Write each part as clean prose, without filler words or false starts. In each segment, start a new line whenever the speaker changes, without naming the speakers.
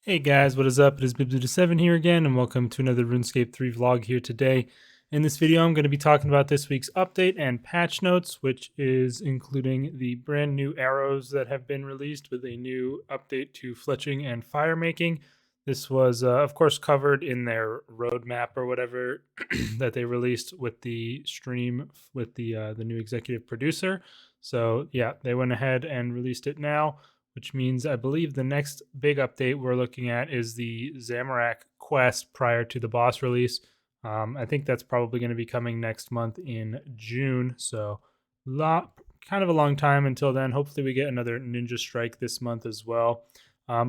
Hey guys, what is up? It is Bibs7 here again, and welcome to another RuneScape 3 vlog here today. In this video, I'm going to be talking about this week's update and patch notes, which is including the brand new arrows that have been released with a new update to fletching and fire making. This was, of course, covered in their roadmap or whatever that they released with the stream with the new executive producer. So yeah, they went ahead and released it now, which means I believe the next big update we're looking at is the Zamorak quest prior to the boss release. I think that's probably going to be coming next month in June. So, kind of a long time until then. Hopefully, we get another Ninja Strike this month as well.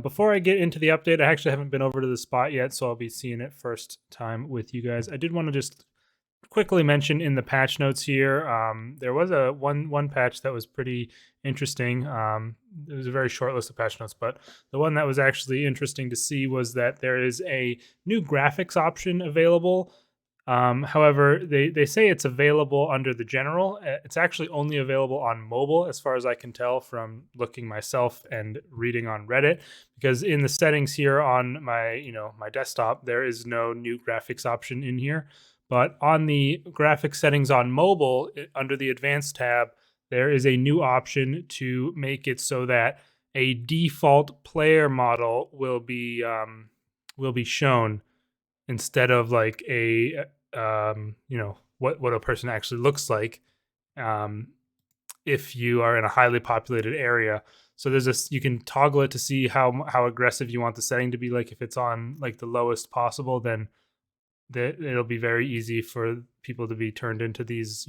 Before I get into the update, I actually haven't been over to the spot yet, so I'll be seeing it first time with you guys. I did want to just quickly mention in the patch notes here, there was a one patch that was pretty interesting. It was a very short list of patch notes, but the one that was actually interesting to see was that there is a new graphics option available. However, they say it's available under the general. It's actually only available on mobile, as far as I can tell from looking myself and reading on Reddit. Because in the settings here on my desktop, there is no new graphics option in here. But on the graphics settings on mobile, under the advanced tab, there is a new option to make it so that a default player model will be shown instead of like a what a person actually looks like if you are in a highly populated area. So there's this, you can toggle it to see how aggressive you want the setting to be. Like if it's on like the lowest possible, then it'll be very easy for people to be turned into these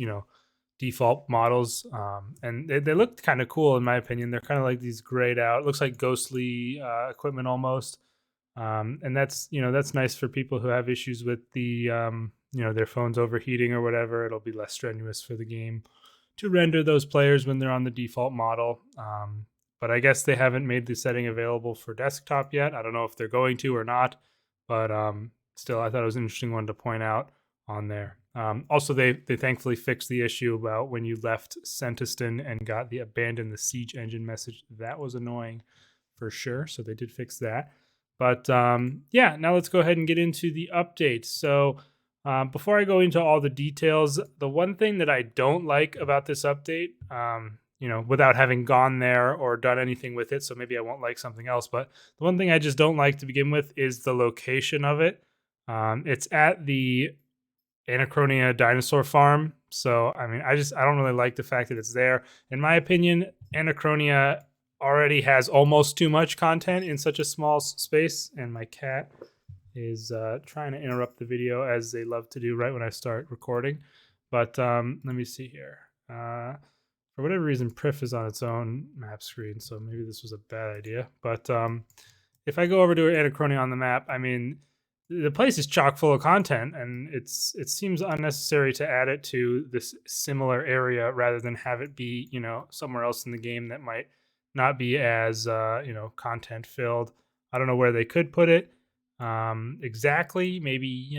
default models. And they look kind of cool in my opinion. They're kind of like these grayed out, looks like ghostly equipment almost. And that's nice for people who have issues with the their phones overheating or whatever. It'll be less strenuous for the game to render those players when they're on the default model. But I guess they haven't made the setting available for desktop yet. I don't know if they're going to or not, but still, I thought it was an interesting one to point out on there. Also, they thankfully fixed the issue about when you left Centiston and got the abandon the siege engine message. That was annoying for sure. So they did fix that. But yeah, now let's go ahead and get into the update. So before I go into all the details, the one thing that I don't like about this update, without having gone there or done anything with it, so maybe I won't like something else, but the one thing I just don't like to begin with is the location of it. It's at the Anachronia dinosaur farm. So, I mean, I don't really like the fact that it's there. In my opinion, Anachronia already has almost too much content in such a small space, and my cat is trying to interrupt the video, as they love to do right when I start recording. But let me see here. For whatever reason, Prif is on its own map screen, so maybe this was a bad idea. But if I go over to Anachronia on the map, I mean, the place is chock full of content, and it seems unnecessary to add it to this similar area rather than have it be somewhere else in the game that might not be as content filled. I don't know where they could put it exactly. Maybe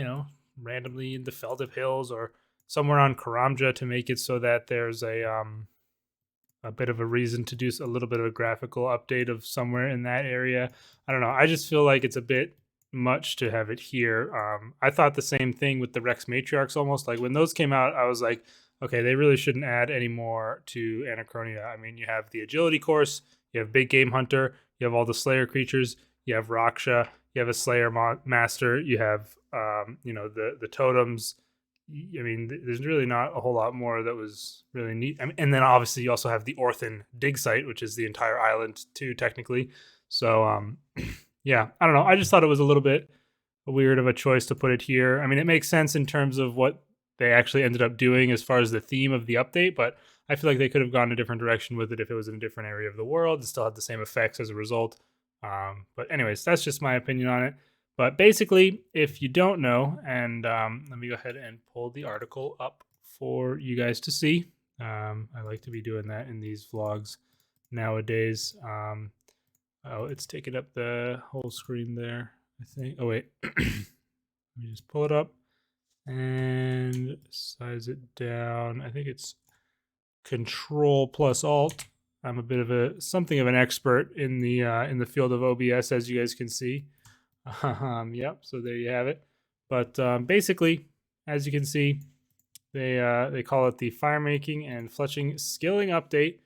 randomly in the Feldev Hills or somewhere on Karamja to make it so that there's a bit of a reason to do a little bit of a graphical update of somewhere in that area. I don't know. I just feel like it's a bit much to have it here. I thought the same thing with the Rex Matriarchs almost. Like when those came out, I was like, okay, they really shouldn't add any more to Anachronia. I mean, you have the agility course, you have Big Game Hunter, you have all the Slayer creatures, you have Raksha, you have a Slayer Master, you have the totems. I mean, there's really not a whole lot more that was really neat. I mean, and then obviously you also have the Orthan dig site, which is the entire island too, technically. So yeah, I don't know. I just thought it was a little bit weird of a choice to put it here. I mean, it makes sense in terms of what they actually ended up doing as far as the theme of the update, but I feel like they could have gone a different direction with it if it was in a different area of the world. It still had the same effects as a result. But anyways, that's just my opinion on it. But basically, if you don't know, and let me go ahead and pull the article up for you guys to see. I like to be doing that in these vlogs nowadays. Oh, it's taking up the whole screen there, I think. Oh, wait. Let me just pull it up and size it down. I think it's Control plus Alt. I'm a bit of something of an expert in the field of OBS, as you guys can see. Yep. So there you have it. But basically, as you can see, they call it the fire making and fletching skilling update,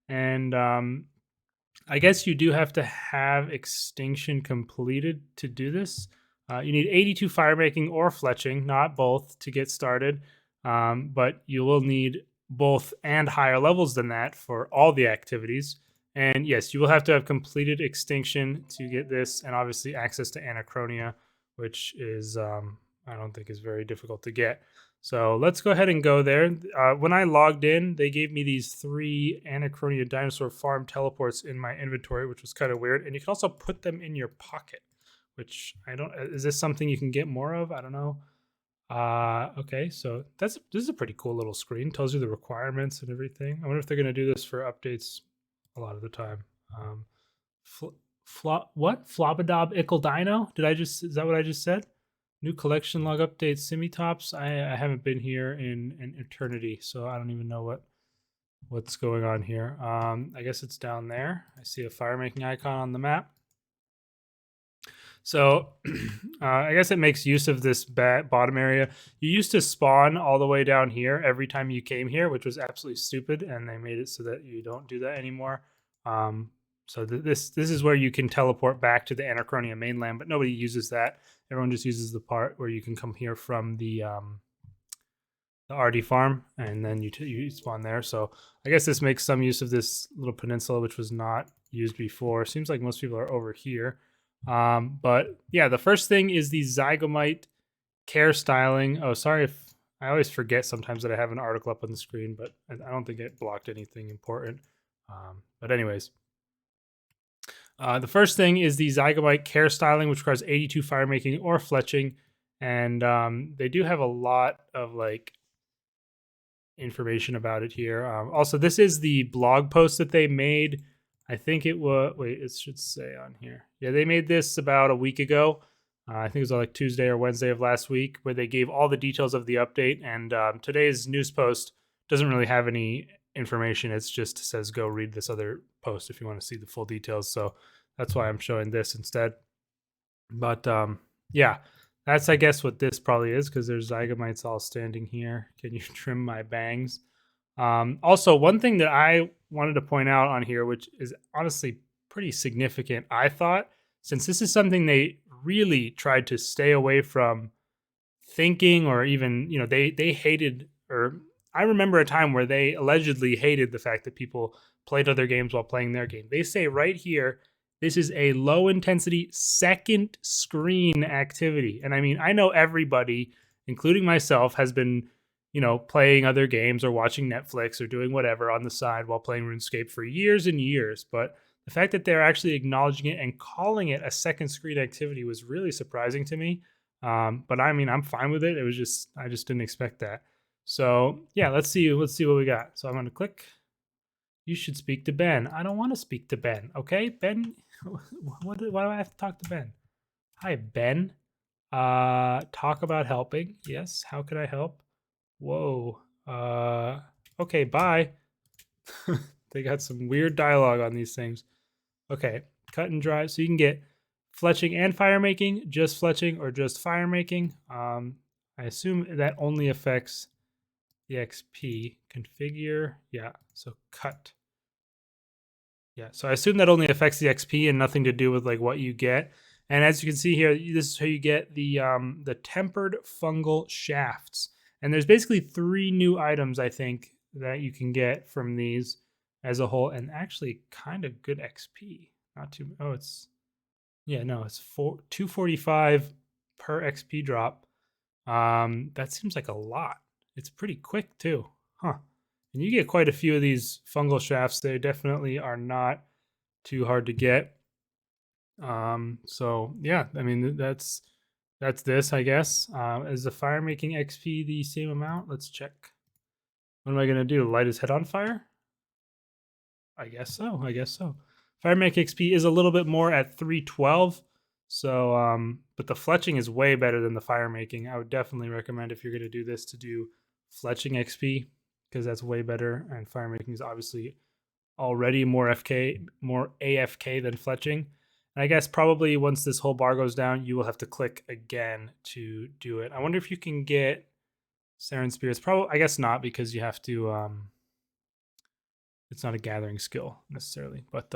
and I guess you do have to have extinction completed to do this. You need 82 fire making or fletching, not both, to get started. But you will need both and higher levels than that for all the activities. And yes, you will have to have completed extinction to get this, and obviously access to Anachronia, which is I don't think is very difficult to get. So let's go ahead and go there. When I logged in, they gave me these 3 Anachronia Dinosaur Farm teleports in my inventory, which was kind of weird. And you can also put them in your pocket, which I don't. Is this something you can get more of? I don't know. Okay, so this is a pretty cool little screen. Tells you the requirements and everything. I wonder if they're gonna do this for updates a lot of the time. What? Flobadob Ickle Dino? Is that what I just said? New collection log update Simitops. I haven't been here in an eternity, so I don't even know what's going on here. I guess it's down there. I see a fire making icon on the map. So I guess it makes use of this bottom area. You used to spawn all the way down here every time you came here, which was absolutely stupid, and they made it so that you don't do that anymore. So this is where you can teleport back to the Anachronia mainland, but nobody uses that. Everyone just uses the part where you can come here from the RD farm, and then you spawn there. So I guess this makes some use of this little peninsula, which was not used before. Seems like most people are over here. But yeah, the first thing is the Zygomite care styling. Oh, sorry if I always forget sometimes that I have an article up on the screen, but I don't think it blocked anything important. But anyways, the first thing is the Zygomite care styling, which requires 82 fire making or fletching, and they do have a lot of like information about it here. Also, this is the blog post that they made. I think it was, wait, it should say on here. Yeah, they made this about a week ago. I think it was like Tuesday or Wednesday of last week, where they gave all the details of the update. And today's news post doesn't really have any information. It's just says go read this other post if you want to see the full details. So that's why I'm showing this instead. But yeah, that's I guess what this probably is, because there's Zygomites all standing here. Can you trim my bangs? Also, one thing that I wanted to point out on here, which is honestly pretty significant, I thought, since this is something they really tried to stay away from thinking, or even, they hated, or I remember a time where they allegedly hated the fact that people played other games while playing their game. They say right here, this is a low intensity second screen activity. And I mean, I know everybody, including myself, has been playing other games or watching Netflix or doing whatever on the side while playing RuneScape for years and years. But the fact that they're actually acknowledging it and calling it a second screen activity was really surprising to me. But I mean, I'm fine with it. It was just, I just didn't expect that. So yeah, let's see what we got. So I'm going to click. You should speak to Ben. I don't want to speak to Ben. Okay, Ben. Why do I have to talk to Ben? Hi, Ben. Talk about helping. Yes. How can I help? Whoa. Okay, bye. They got some weird dialogue on these things. Okay, cut and dry. So you can get fletching and fire making, just fletching or just fire making. I assume that only affects the XP. Configure. Yeah, so cut. Yeah, so I assume that only affects the XP and nothing to do with like what you get. And as you can see here, this is how you get the tempered fungal shafts. And there's basically 3 new items, I think, that you can get from these as a whole, and actually kind of good XP. Not too. Oh, it's it's 245 per XP drop. That seems like a lot. It's pretty quick too, huh? And you get quite a few of these fungal shafts. They definitely are not too hard to get. So yeah, I mean that's this, I guess. Is the fire making XP the same amount? Let's check. What am I gonna do? Light his head on fire? I guess so. Fire making XP is a little bit more at 312. So but the fletching is way better than the fire making. I would definitely recommend, if you're gonna do this, to do fletching XP, because that's way better, and fire making is obviously already more AFK than fletching. And I guess probably once this whole bar goes down, you will have to click again to do it. I wonder if you can get Saren Spirits. Probably, I guess not, because you have to. It's not a gathering skill necessarily, but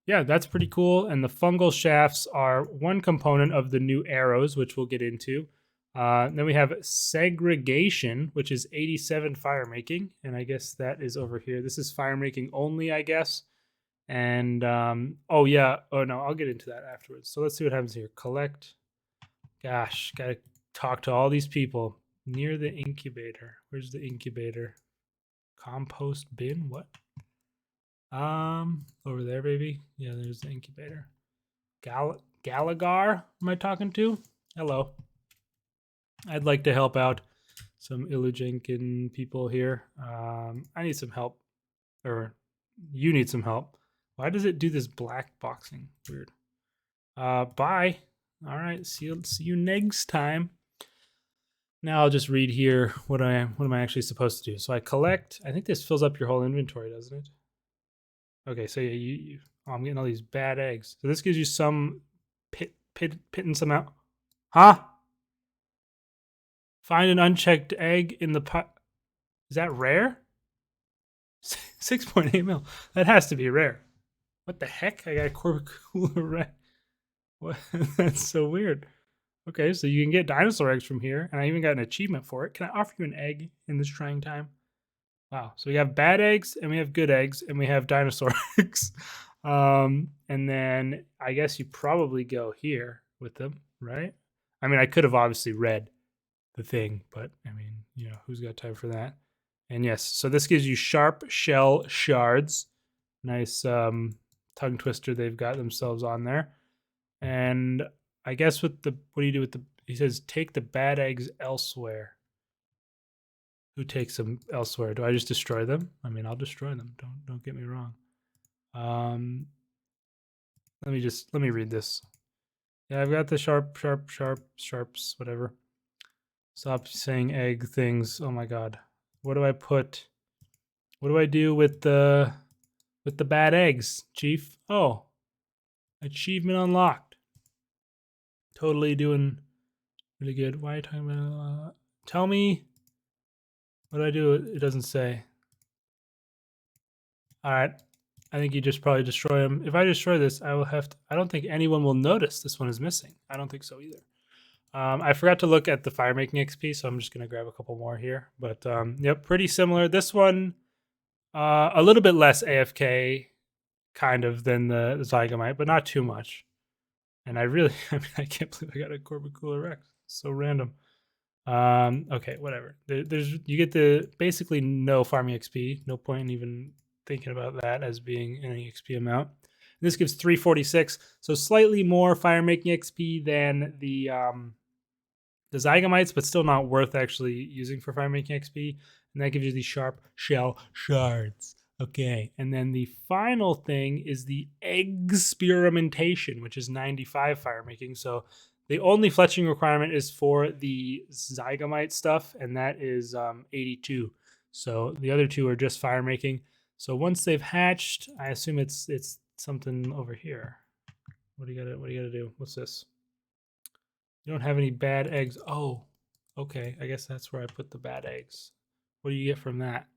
yeah, that's pretty cool. And the fungal shafts are one component of the new arrows, which we'll get into. Then we have segregation, which is 87 fire making, and I guess that is over here. This is fire making only, I guess. And oh yeah, oh no, I'll get into that afterwards. So let's see what happens here. Collect. Gosh, gotta talk to all these people near the incubator. Where's the incubator? Compost bin. What? Over there, baby. Yeah, there's the incubator. Gallagher, am I talking to? Hello. I'd like to help out some Illujenkin people here. I need some help, or you need some help. Why does it do this black boxing? Weird. Bye. All right. See you next time. Now I'll just read here what am I actually supposed to do. So I collect. I think this fills up your whole inventory, doesn't it? Okay. So yeah, oh, I'm getting all these bad eggs. So this gives you some pitting some out. Huh? Find an unchecked egg in the pot. Is that rare? 6.8 mil. That has to be rare. What the heck? I got a Corbicula red. What? That's so weird. Okay, so you can get dinosaur eggs from here, and I even got an achievement for it. Can I offer you an egg in this trying time? Wow. So we have bad eggs, and we have good eggs, and we have dinosaur eggs. And then I guess you probably go here with them, right? I mean, I could have obviously read the thing, but I mean, you know, who's got time for that? And yes, so this gives you sharp shell shards. Nice tongue twister they've got themselves on there. And I guess with the, what do you do with the, he says, take the bad eggs elsewhere. Who takes them elsewhere? Do I just destroy them? I mean, I'll destroy them. Don't get me wrong. Let me read this. Yeah, I've got the sharps, whatever. Stop saying egg things. Oh my god. What do I put? What do I do with the bad eggs, Chief? Oh. Achievement unlocked. Totally doing really good. Why are you talking about tell me what do I do? It doesn't say. Alright. I think you just probably destroy them. If I destroy this, I will have to, I don't think anyone will notice this one is missing. I don't think so either. I forgot to look at the fire making XP, so I'm just gonna grab a couple more here. But yep, pretty similar. This one a little bit less AFK kind of than the Zygamite, but not too much. And I really, I mean, I can't believe I got a Corbicula Rex. So random. Okay, whatever. There's you get the basically no farming XP. No point in even thinking about that as being any XP amount. And this gives 346, so slightly more fire making XP than the Zygamites, but still not worth actually using for fire making XP. And that gives you these sharp shell shards. Okay, and then the final thing is the experimentation, which is 95 fire making. So the only fletching requirement is for the Zygamite stuff, and that is 82. So the other two are just fire making. So once they've hatched, I assume it's something over here. What do you gotta do? What's this? You don't have any bad eggs. Oh, okay. I guess that's where I put the bad eggs. What do you get from that?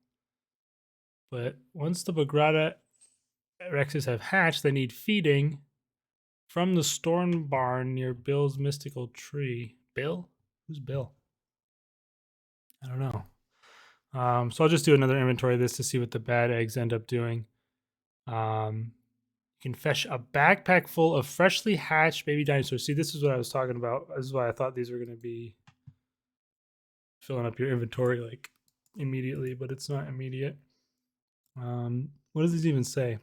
But once the Bagrata Rexes have hatched, they need feeding from the storm barn near Bill's mystical tree. Bill? Who's Bill? I don't know. So I'll just do another inventory of this to see what the bad eggs end up doing. You can fetch a backpack full of freshly hatched baby dinosaurs. See, this is what I was talking about. This is why I thought these were going to be filling up your inventory like immediately, but it's not immediate. What does this even say?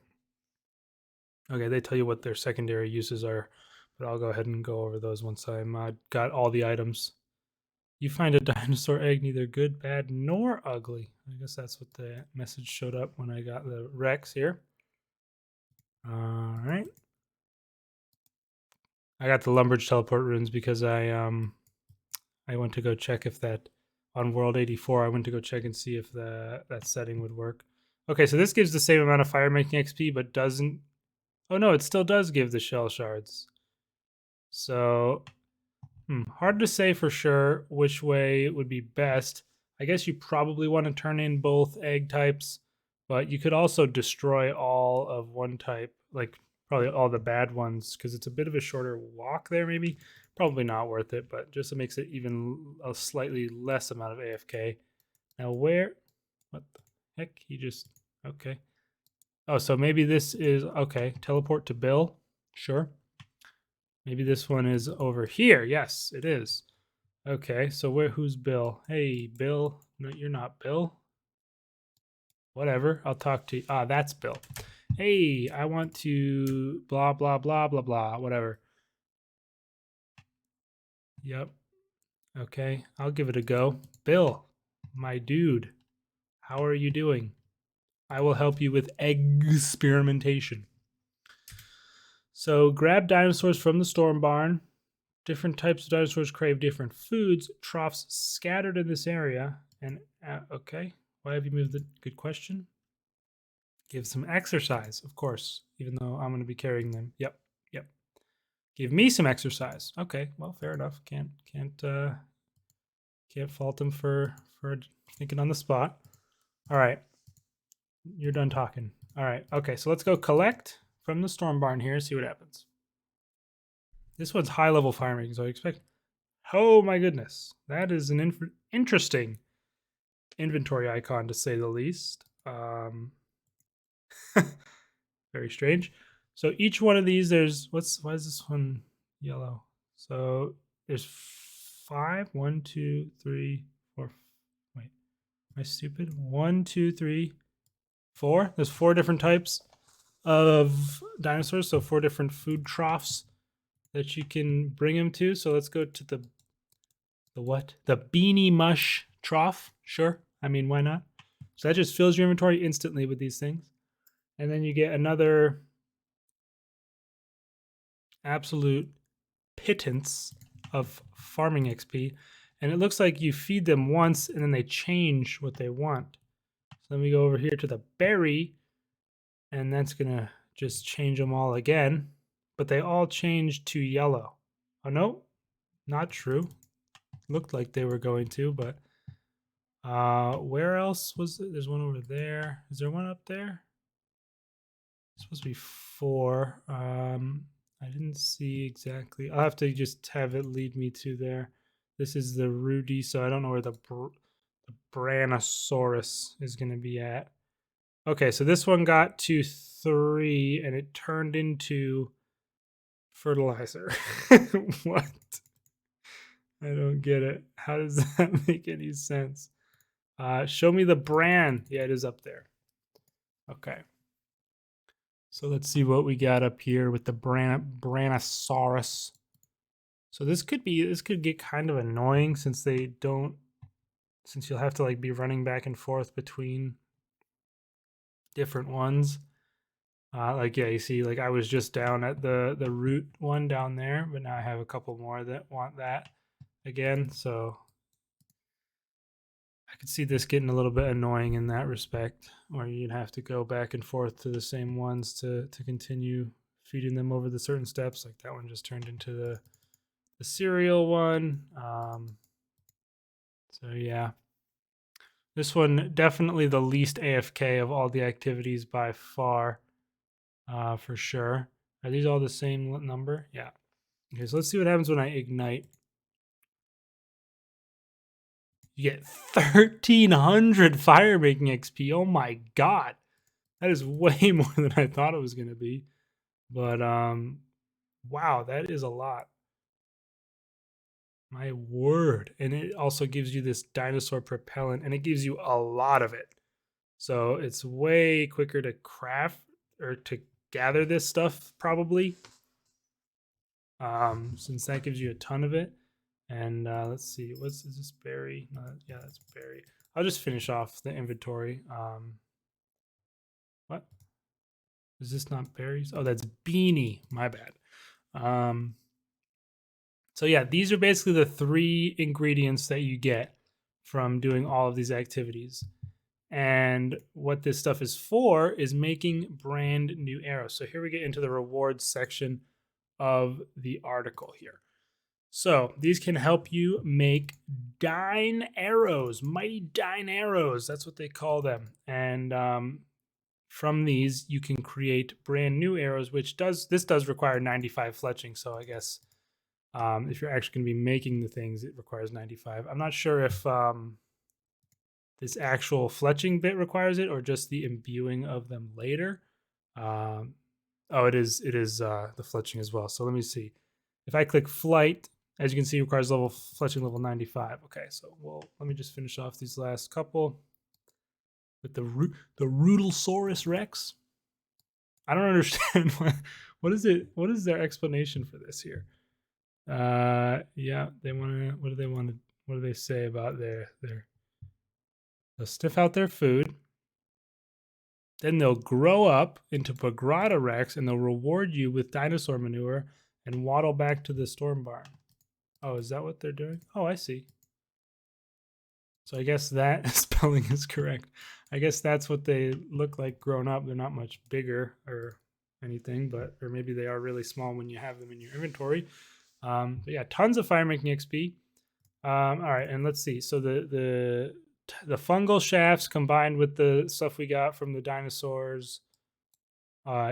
Okay, they tell you what their secondary uses are, but I'll go ahead and go over those once I'm got all the items. You find a dinosaur egg neither good, bad, nor ugly. I guess that's what the message showed up when I got the Rex here. All right. I got the Lumbridge teleport runes because I went to go check if that on World 84. I went to go check and see if that setting would work. Okay, so this gives the same amount of fire making XP, but doesn't Oh no, it still does give the shell shards. So, hard to say for sure which way would be best. I guess you probably want to turn in both egg types, but you could also destroy all of one type, like probably all the bad ones, because it's a bit of a shorter walk there, maybe. Probably not worth it, but just makes it even a slightly less amount of AFK. Now, where? What the heck? He just. Okay. Oh, so maybe this is. Okay. Teleport to Bill. Sure. Maybe this one is over here. Yes, it is. Okay, so who's Bill? Hey, Bill. No, you're not Bill. Whatever. I'll talk to you. Ah, that's Bill. Hey, I want to blah blah blah blah blah. Whatever. Yep. Okay, I'll give it a go. Bill, my dude, how are you doing? I will help you with experimentation. So grab dinosaurs from the storm barn. Different types of dinosaurs crave different foods. Troughs scattered in this area. And okay, why have you moved the? Good question. Give some exercise, of course. Even though I'm going to be carrying them. Yep, yep. Give me some exercise. Okay, well, fair enough. Can't fault him for thinking on the spot. All right, you're done talking. All right, okay. So let's go collect from the storm barn here. See what happens. This one's high level fire making, so I expect. Oh my goodness, that is an interesting inventory icon to say the least. Very strange. So each one of these, there's why is this one yellow? So there's 5. 1, 2, 3, 4. Wait, am I stupid? 1, 2, 3, 4. There's 4 different types of dinosaurs, so 4 different food troughs that you can bring them to. So let's go to the what? The beanie mush trough. Sure. I mean, why not? So that just fills your inventory instantly with these things. And then you get another absolute pittance of farming XP. And it looks like you feed them once and then they change what they want. So then we go over here to the berry, and that's going to just change them all again. But they all change to yellow. Oh, no, not true. Looked like they were going to, but where else was it? There's one over there. Is there one up there? It's supposed to be 4. I didn't see exactly. I'll have to just have it lead me to there. This is the Rudy, so I don't know where the Branosaurus is going to be at. Okay, so this one got to 3, and it turned into fertilizer. What? I don't get it. How does that make any sense? Show me the Bran. Yeah, it is up there. Okay. So let's see what we got up here with the Branosaurus. So this could get kind of annoying since you'll have to like be running back and forth between different ones. Like yeah, you see, like I was just down at the root one down there, but now I have a couple more that want that again. So I could see this getting a little bit annoying in that respect, where you'd have to go back and forth to the same ones to continue feeding them over the certain steps. Like that one just turned into the cereal one. So yeah, this one definitely the least AFK of all the activities by far, for sure. Are these all the same number? Yeah. Okay, so let's see what happens when I ignite. You get 1,300 fire making XP. Oh my god. That is way more than I thought it was going to be. But wow, that is a lot. My word. And it also gives you this dinosaur propellant, and it gives you a lot of it. So it's way quicker to craft or to gather this stuff probably. Since that gives you a ton of it. And let's see, is this berry? No, yeah, that's berry. I'll just finish off the inventory. What? Is this not berries? Oh, that's beanie. My bad. So yeah, these are basically the 3 ingredients that you get from doing all of these activities. And what this stuff is for is making brand new arrows. So here we get into the rewards section of the article here. So these can help you make Dine arrows, mighty Dine arrows. That's what they call them. And from these, you can create brand new arrows, which does require 95 fletching. So I guess if you're actually going to be making the things, it requires 95. I'm not sure if this actual fletching bit requires it or just the imbuing of them later. Oh, it is the fletching as well. So let me see. If I click flight, as you can see, it requires fletching level 95. Okay, so let me just finish off these last couple with the Rudelsaurus Rex. I don't understand what is it. What is their explanation for this here? Yeah, they want to. What do they want to? What do they say about their? They'll sniff out their food. Then they'll grow up into Pagrada Rex, and they'll reward you with dinosaur manure and waddle back to the storm barn. Oh, is that what they're doing? Oh, I see. So I guess that spelling is correct. I guess that's what they look like grown up. They're not much bigger or anything, or maybe they are really small when you have them in your inventory. But yeah, tons of fire making XP. All right, and let's see. So the fungal shafts combined with the stuff we got from the dinosaurs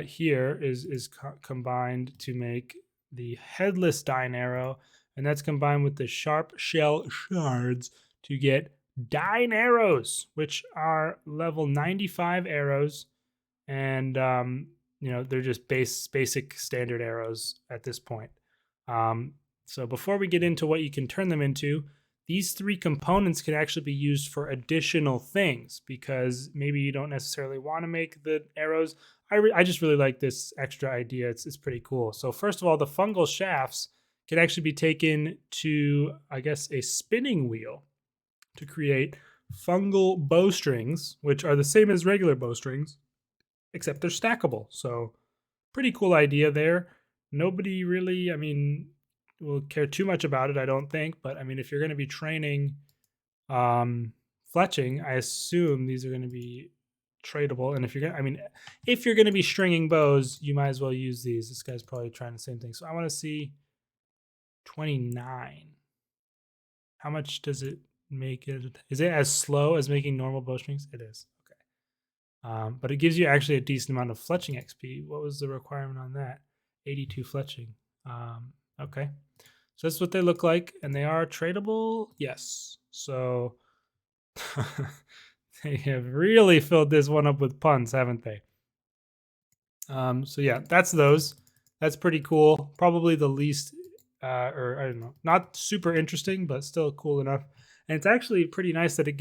here is combined to make the headless Dine arrow, and that's combined with the sharp shell shards to get Dine arrows, which are level 95 arrows, and they're just basic standard arrows at this point. So before we get into what you can turn them into, these three components can actually be used for additional things, because maybe you don't necessarily want to make the arrows. I just really like this extra idea. It's pretty cool. So first of all, the fungal shafts can actually be taken to, I guess, a spinning wheel to create fungal bow strings, which are the same as regular bow strings, except they're stackable. So pretty cool idea there. Nobody really, will care too much about it, I don't think. But if you're going to be training fletching, I assume these are going to be tradable. And if you're going to be stringing bows, you might as well use these. This guy's probably trying the same thing. So I want to see 29. How much does it make it? Is it as slow as making normal bowstrings? It is. Okay. But it gives you actually a decent amount of fletching XP. What was the requirement on that? 82 fletching. Okay. So that's what they look like, and they are tradable. Yes. So they have really filled this one up with puns, haven't they? So yeah, that's those. That's pretty cool. Probably the least, or I don't know, not super interesting, but still cool enough. And it's actually pretty nice that it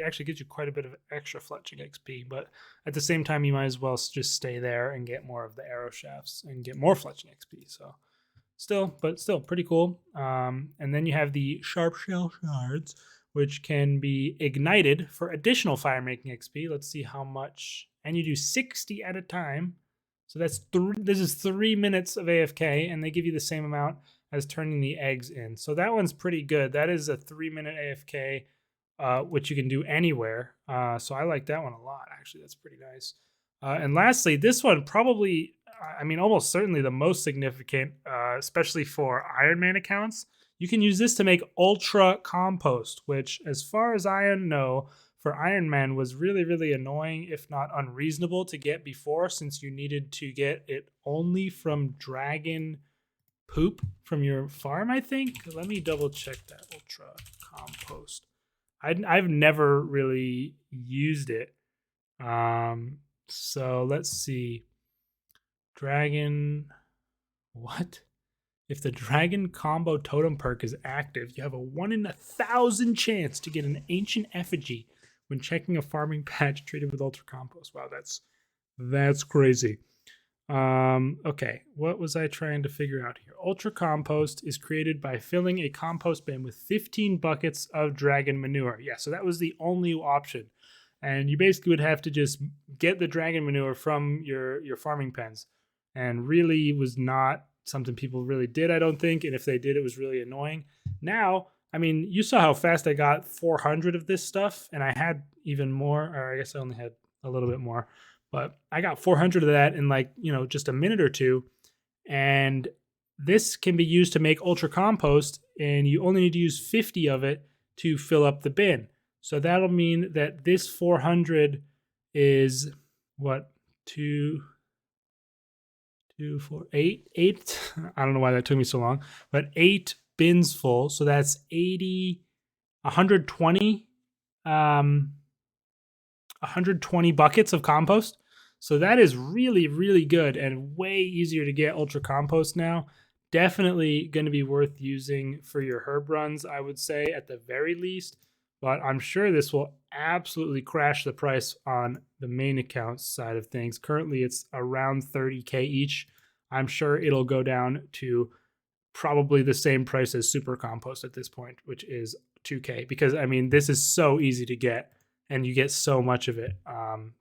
actually gives you quite a bit of extra fletching XP. But at the same time, you might as well just stay there and get more of the arrow shafts and get more fletching XP. So still pretty cool. And then you have the sharp shell shards, which can be ignited for additional fire making XP. Let's see how much. And you do 60 at a time. So this is 3 minutes of AFK, and they give you the same amount as turning the eggs in. So that one's pretty good. That is a 3-minute AFK, which you can do anywhere. So I like that one a lot, actually. That's pretty nice. And lastly, this one probably, almost certainly the most significant, especially for Iron Man accounts. You can use this to make Ultra Compost, which, as far as I know, for Iron Man was really, really annoying, if not unreasonable, to get before, since you needed to get it only from dragon poop from your farm, I think. Let me double check that. Ultra Compost. I've never really used it. So let's see. Dragon. What? If the Dragon Combo Totem perk is active, you have a 1 in 1,000 chance to get an ancient effigy when checking a farming patch treated with Ultra Compost. Wow, that's crazy. Okay, what was I trying to figure out here? Ultra Compost is created by filling a compost bin with 15 buckets of dragon manure. Yeah, so that was the only option. And you basically would have to just get the dragon manure from your farming pens. And really was not something people really did, I don't think. And if they did, it was really annoying. Now, I mean, you saw how fast I got 400 of this stuff, and I had even more, or I guess I only had a little bit more, but I got 400 of that in like, just a minute or two. And this can be used to make ultra compost, and you only need to use 50 of it to fill up the bin. So that'll mean that this 400 is what, two, four, eight. I don't know why that took me so long, but 8 bins full. So that's 80, 120, 120 buckets of compost. So that is really, really good and way easier to get ultra compost now. Definitely going to be worth using for your herb runs, I would say, at the very least. But I'm sure this will absolutely crash the price on the main account side of things. Currently, it's around 30K each. I'm sure it'll go down to probably the same price as super compost at this point, which is 2K, because I mean, this is so easy to get and you get so much of it.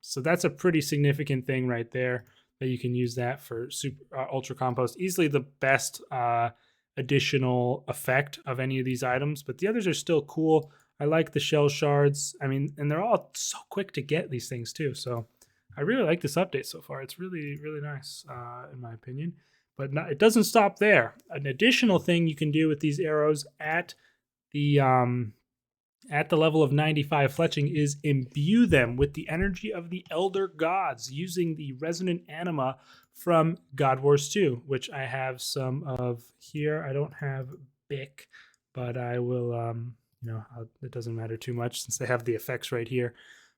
So that's a pretty significant thing right there, that you can use that for super ultra compost. Easily the best additional effect of any of these items, but the others are still cool. I like the shell shards. I mean, and they're all so quick to get these things too. So I really like this update so far. It's really, really nice in my opinion. But it doesn't stop there. An additional thing you can do with these arrows at the level of 95 fletching is imbue them with the energy of the Elder Gods using the Resonant Anima from God Wars 2, which I have some of here. I don't have Bic, but I will, it doesn't matter too much since they have the effects right here.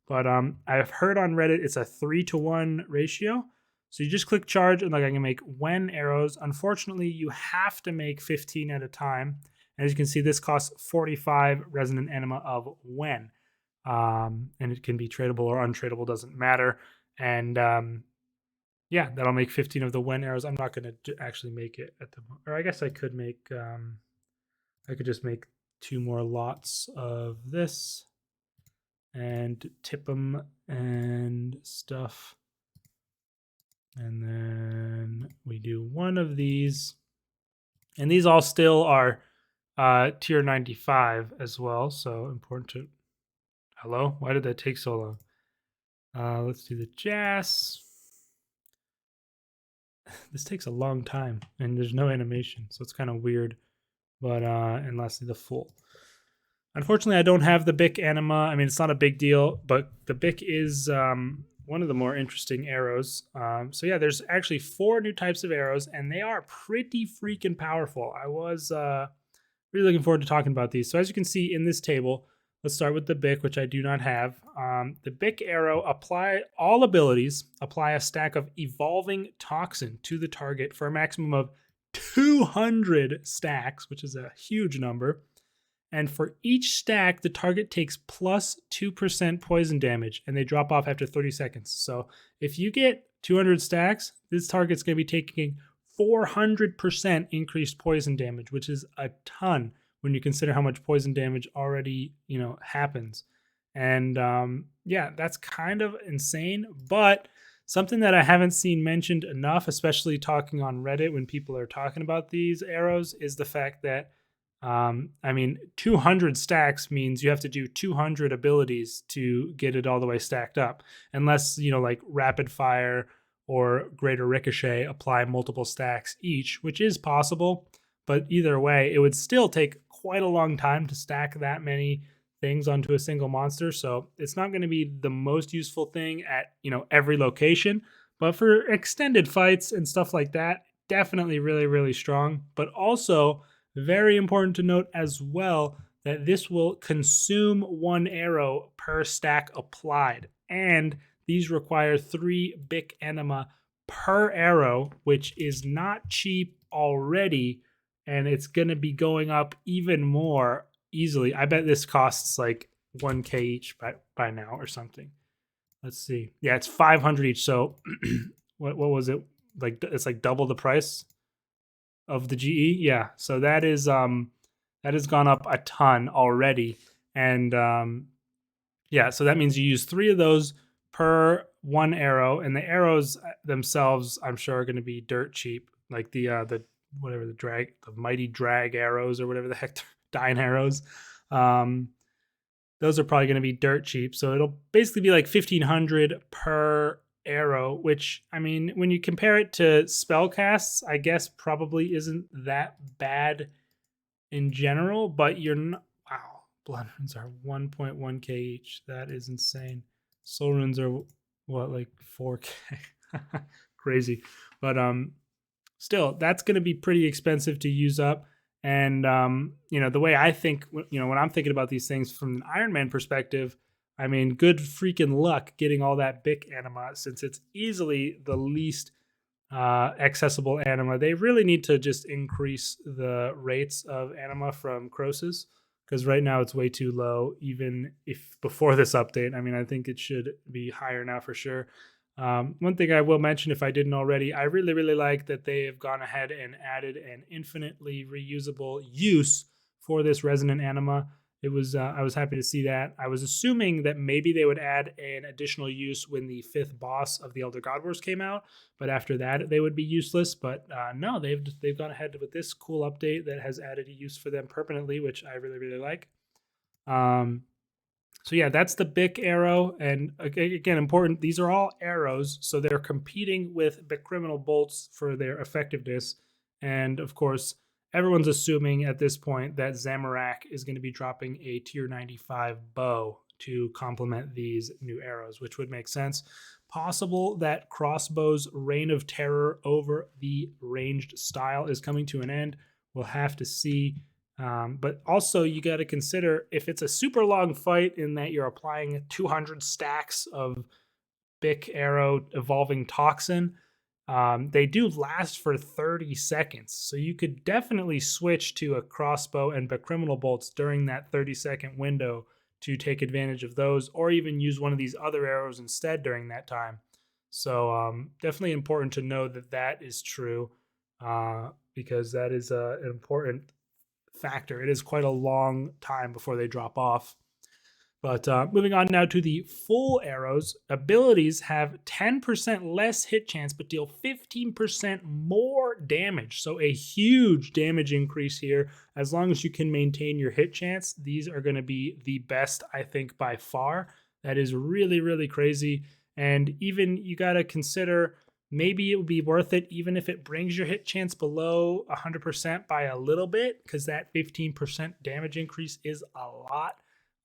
But I've heard on Reddit it's a 3-to-1 ratio. So you just click charge, and like I can make Wen arrows. Unfortunately, you have to make 15 at a time. As you can see, this costs 45 Resonant Anima of Wen. And it can be tradable or untradeable, doesn't matter. And yeah, that'll make 15 of the Wen arrows. I'm not going to actually make it at the moment. Or I guess I could make, I could just make 2 more lots of this and tip them and stuff. And then we do 1 of these. And these all still are tier 95 as well. So important to... Hello? Why did that take so long? Let's do the Jas. This takes a long time and there's no animation. So it's kind of weird. But, and lastly, the Full. Unfortunately, I don't have the Bic Anima. I mean, it's not a big deal, but the Bic is... one of the more interesting arrows. So yeah, there's actually 4 new types of arrows, and they are pretty freaking powerful. I was really looking forward to talking about these. So as you can see in this table, let's start with the Bic, which I do not have. The Bic arrow, apply all abilities, apply a stack of Evolving Toxin to the target for a maximum of 200 stacks, which is a huge number. And for each stack, the target takes plus 2% poison damage, and they drop off after 30 seconds. So if you get 200 stacks, this target's going to be taking 400% increased poison damage, which is a ton when you consider how much poison damage already, happens. And yeah, that's kind of insane. But something that I haven't seen mentioned enough, especially talking on Reddit when people are talking about these arrows, is the fact that 200 stacks means you have to do 200 abilities to get it all the way stacked up. Unless, like Rapid Fire or Greater Ricochet apply multiple stacks each, which is possible. But either way, it would still take quite a long time to stack that many things onto a single monster. So it's not going to be the most useful thing at, every location. But for extended fights and stuff like that, definitely really, really strong. But also... very important to note as well that this will consume 1 arrow per stack applied. And these require 3 Bic Anima per arrow, which is not cheap already. And it's going to be going up even more easily. I bet this costs like 1K each by now or something. Let's see. Yeah, it's 500 each. So what was it? Like, it's like double the price of the GE. Yeah, so that has gone up a ton already. And yeah, so that means you use 3 of those per 1 arrow, and the arrows themselves I'm sure are going to be dirt cheap, like the mighty drag arrows or whatever the heck dying arrows. Those are probably going to be dirt cheap. So it'll basically be like 1,500 per arrow, which, I mean, when you compare it to spell casts, I guess probably isn't that bad in general, but you're not. Wow, blood runes are 1.1k each. That is insane. Soul runes are what, like 4k? Crazy. But still, that's going to be pretty expensive to use up. And the way I think, when I'm thinking about these things from an Iron Man perspective, I mean, good freaking luck getting all that Bic anima, since it's easily the least accessible anima. They really need to just increase the rates of anima from Crosses, because right now it's way too low, even if before this update. I mean, I think it should be higher now for sure. One thing I will mention, if I didn't already, I really, really like that they have gone ahead and added an infinitely reusable use for this resonant anima. It was I was happy to see that. I was assuming that maybe they would add an additional use when the 5th boss of the Elder God Wars came out, but after that they would be useless. But no, they've gone ahead with this cool update that has added a use for them permanently, which I really, really like. So yeah, that's the Bic arrow, and again, important. These are all arrows, so they're competing with Bic criminal bolts for their effectiveness, and of course, everyone's assuming at this point that Zamorak is going to be dropping a tier 95 bow to complement these new arrows, which would make sense. Possible that Crossbow's reign of terror over the ranged style is coming to an end. We'll have to see. But also, you got to consider, if it's a super long fight in that you're applying 200 stacks of Bic arrow evolving toxin, they do last for 30 seconds. So you could definitely switch to a crossbow and Bicriminal bolts during that 30-second window to take advantage of those, or even use one of these other arrows instead during that time. So definitely important to know that that is true, because that is an important factor. It is quite a long time before they drop off. But moving on now to the full arrows, abilities have 10% less hit chance but deal 15% more damage. So a huge damage increase here. As long as you can maintain your hit chance, these are going to be the best, I think, by far. That is really, really crazy. And even you got to consider, maybe it would be worth it even if it brings your hit chance below 100% by a little bit, because that 15% damage increase is a lot.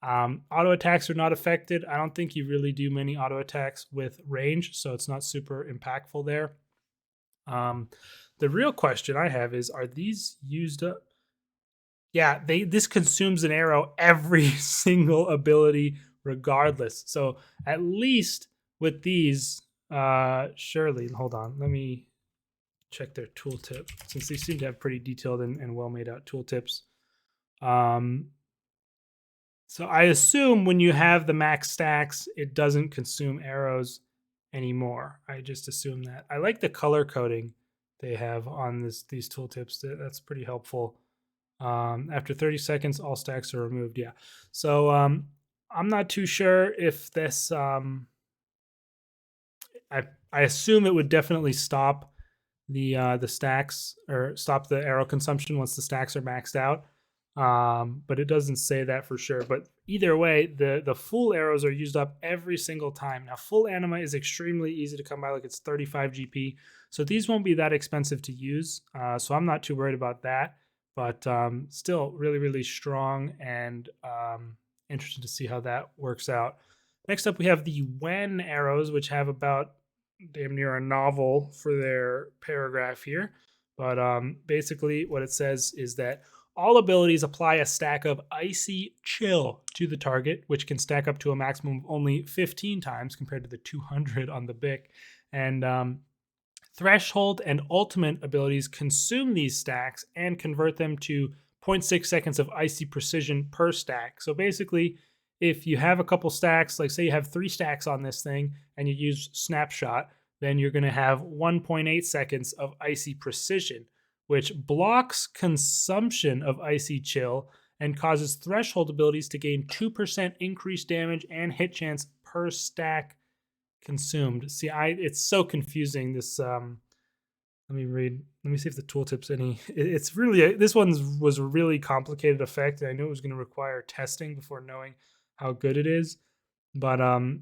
Auto attacks are not affected. I don't think you really do many auto attacks with range, so it's not super impactful there. The real question I have is, are these used up? Yeah, this consumes an arrow every single ability regardless. So at least with these, surely, hold on, let me check their tooltip, since they seem to have pretty detailed and well made out tooltips. So I assume when you have the max stacks, it doesn't consume arrows anymore. I just assume that. I like the color coding they have on these tooltips. That's pretty helpful. After 30 seconds, all stacks are removed. Yeah. So I'm not too sure if this. I assume it would definitely stop the stacks, or stop the arrow consumption once the stacks are maxed out. But it doesn't say that for sure. But either way, the full arrows are used up every single time. Now, full anima is extremely easy to come by, like it's 35 GP. So these won't be that expensive to use. So I'm not too worried about that. But still really, really strong, and interested to see how that works out. Next up, we have the Wen arrows, which have about damn near a novel for their paragraph here. But basically what it says is that all abilities apply a stack of Icy Chill to the target, which can stack up to a maximum of only 15 times compared to the 200 on the Bic. And Threshold and Ultimate abilities consume these stacks and convert them to 0.6 seconds of Icy Precision per stack. So basically, if you have a couple stacks, like say you have 3 stacks on this thing and you use Snapshot, then you're going to have 1.8 seconds of Icy Precision, which blocks consumption of Icy Chill and causes Threshold abilities to gain 2% increased damage and hit chance per stack consumed. See, it's so confusing, this Let me read. Let me see if the tooltip's any. It's really this one was a really complicated effect. And I knew it was going to require testing before knowing how good it is. But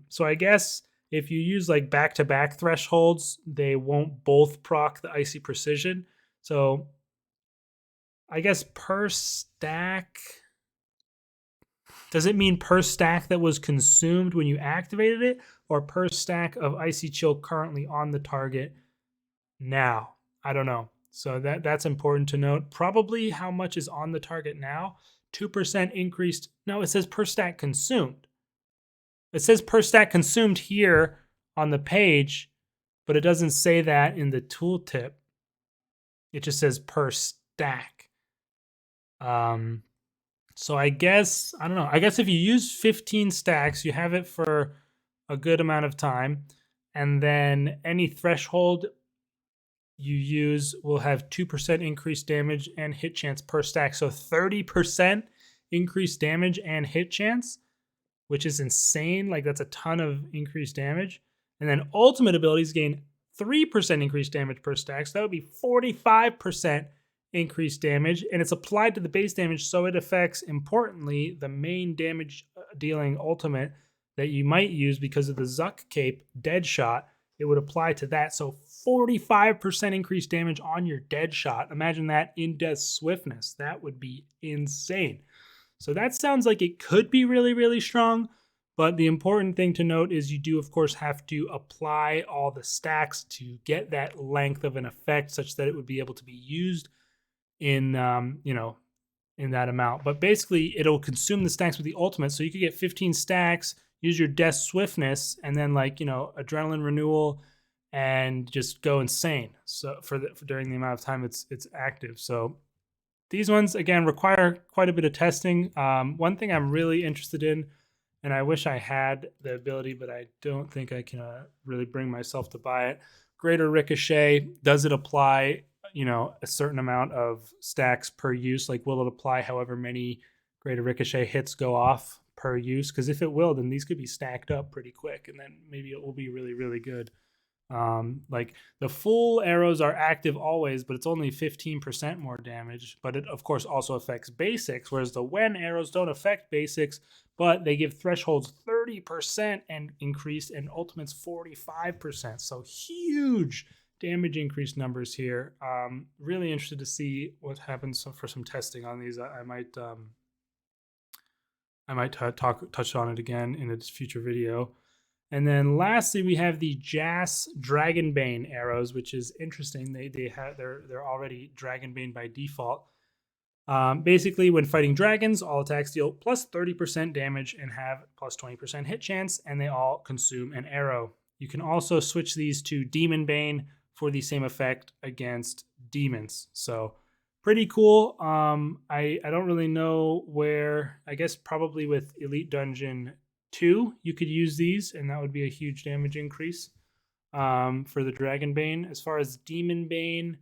so I guess if you use like back-to-back thresholds, they won't both proc the icy precision. So I guess per stack. Does it mean per stack that was consumed when you activated it, or per stack of icy chill currently on the target now? I don't know. So that's important to note. Probably how much is on the target now. 2% increased. No, it says per stack consumed. It says per stack consumed here on the page, but it doesn't say that in the tooltip. It just says per stack. So I guess, I don't know. I guess if you use 15 stacks, you have it for a good amount of time. And then any threshold you use will have 2% increased damage and hit chance per stack. So 30% increased damage and hit chance, which is insane. Like that's a ton of increased damage. And then ultimate abilities gain 3% increased damage per stack. So that would be 45% increased damage. And it's applied to the base damage. So it affects, importantly, the main damage dealing ultimate that you might use because of the Zuck cape, Dead Shot. It would apply to that. So 45% increased damage on your Dead Shot. Imagine that in Death Swiftness. That would be insane. So that sounds like it could be really, really strong. But the important thing to note is you do, of course, have to apply all the stacks to get that length of an effect such that it would be able to be used in, in that amount. But basically, it'll consume the stacks with the ultimate. So you could get 15 stacks, use your Death Swiftness, and then Adrenaline Renewal, and just go insane. So for during the amount of time it's active. So these ones again require quite a bit of testing. One thing I'm really interested in, and I wish I had the ability, but I don't think I can really bring myself to buy it. Greater Ricochet, does it apply a certain amount of stacks per use? Like, will it apply however many Greater Ricochet hits go off per use? Because if it will, then these could be stacked up pretty quick, and then maybe it will be really, really good. Like the full arrows are active always, but it's only 15% more damage. But it, of course, also affects basics, whereas the when arrows don't affect basics, but they give thresholds 30% and increased, and ultimates 45%. So huge damage increase numbers here. Really interested to see what happens for some testing on these. I might touch on it again in a future video. And then lastly, we have the Jas Dragon Bane arrows, which is interesting. They're already Dragon Bane by default. Basically, when fighting dragons, all attacks deal plus 30% damage and have plus 20% hit chance, and they all consume an arrow. You can also switch these to Demon Bane for the same effect against demons. So pretty cool. I don't really know where. I guess probably with Elite Dungeon 2, you could use these, and that would be a huge damage increase for the Dragon Bane. As far as Demon Bane,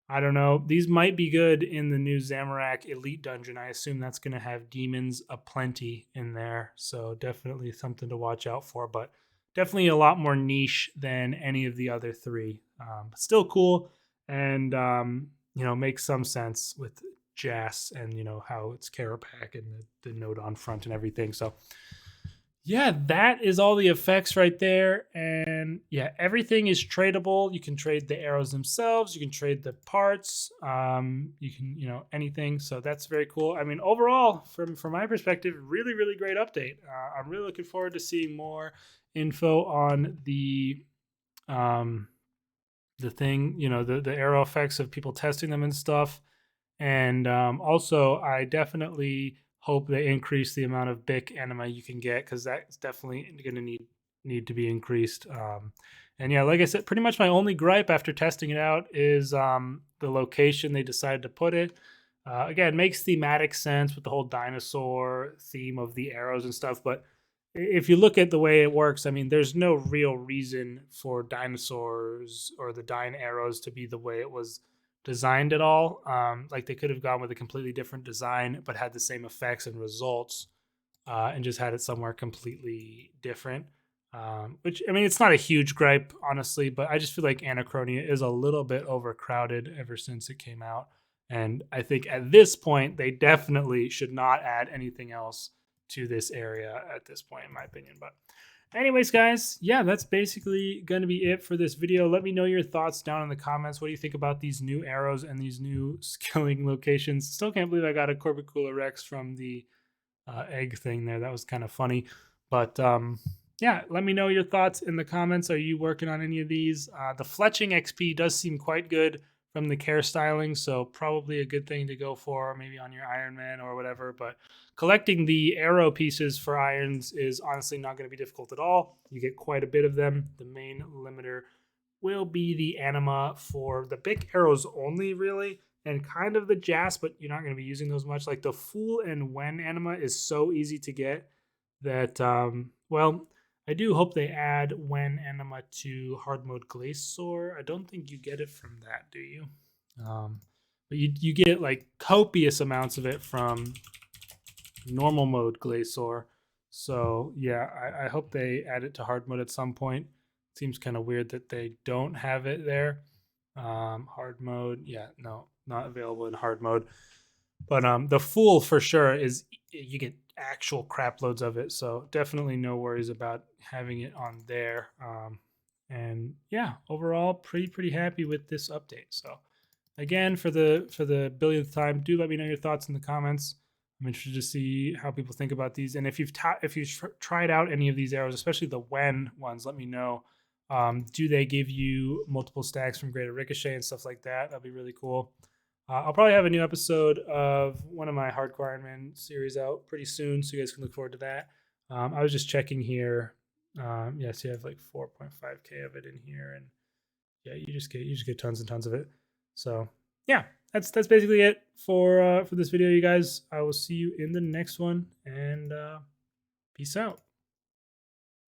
I don't know. These might be good in the new Zamorak Elite Dungeon. I assume that's going to have demons aplenty in there, so definitely something to watch out for, but definitely a lot more niche than any of the other three. But still cool, and makes some sense with Jas and how it's Carapac and the note on front and everything. So yeah, that is all the effects right there. And yeah, everything is tradable. You can trade the arrows themselves. You can trade the parts. You can, anything. So that's very cool. I mean, overall, from my perspective, really, really great update. I'm really looking forward to seeing more info on the thing, the arrow effects of people testing them and stuff. And also, I definitely hope they increase the amount of Bic enema you can get, because that's definitely going to need to be increased. And yeah, like I said, pretty much my only gripe after testing it out is the location they decided to put it. Again, makes thematic sense with the whole dinosaur theme of the arrows and stuff, but if you look at the way it works, I mean, there's no real reason for dinosaurs or the Dine arrows to be the way it was designed at all. Like they could have gone with a completely different design, but had the same effects and results, and just had it somewhere completely different. Which, I mean, it's not a huge gripe, honestly, but I just feel like Anachronia is a little bit overcrowded ever since it came out. And I think at this point, they definitely should not add anything else to this area at this point, in my opinion. But anyways, guys, yeah, that's basically going to be it for this video. Let me know your thoughts down in the comments. What do you think about these new arrows and these new skilling locations? Still can't believe I got a Corbicula Rex from the egg thing there. That was kind of funny. But yeah, let me know your thoughts in the comments. Are you working on any of these? The fletching XP does seem quite good from the care styling, so probably a good thing to go for, maybe on your Iron Man or whatever. But collecting the arrow pieces for irons is honestly not going to be difficult at all. You get quite a bit of them. The main limiter will be the anima for the big arrows only, really, and kind of the jas, but you're not going to be using those much. Like the Fool and Wen anima is so easy to get that, well, I do hope they add Wen anima to hard mode Glacier. I don't think you get it from that, do you? But you get like copious amounts of it from normal mode Glacier. So yeah, I hope they add it to hard mode at some point. Seems kind of weird that they don't have it there. Hard mode, yeah, no, not available in hard mode. But the Fool for sure is, you get actual crap loads of it, so definitely no worries about having it on there. And yeah, overall pretty happy with this update. So again, for the billionth time, do let me know your thoughts in the comments. I'm interested to see how people think about these, and if you've tried out any of these arrows, especially the Wen ones, let me know. Do they give you multiple stacks from Greater Ricochet and stuff like that? That'd be really cool. I'll probably have a new episode of one of my Hardcore Iron Man series out pretty soon, so you guys can look forward to that. I was just checking here. Yes, you have like 4.5k of it in here, and yeah, you just get tons and tons of it. So yeah, that's basically it for this video, you guys. I will see you in the next one, and peace out.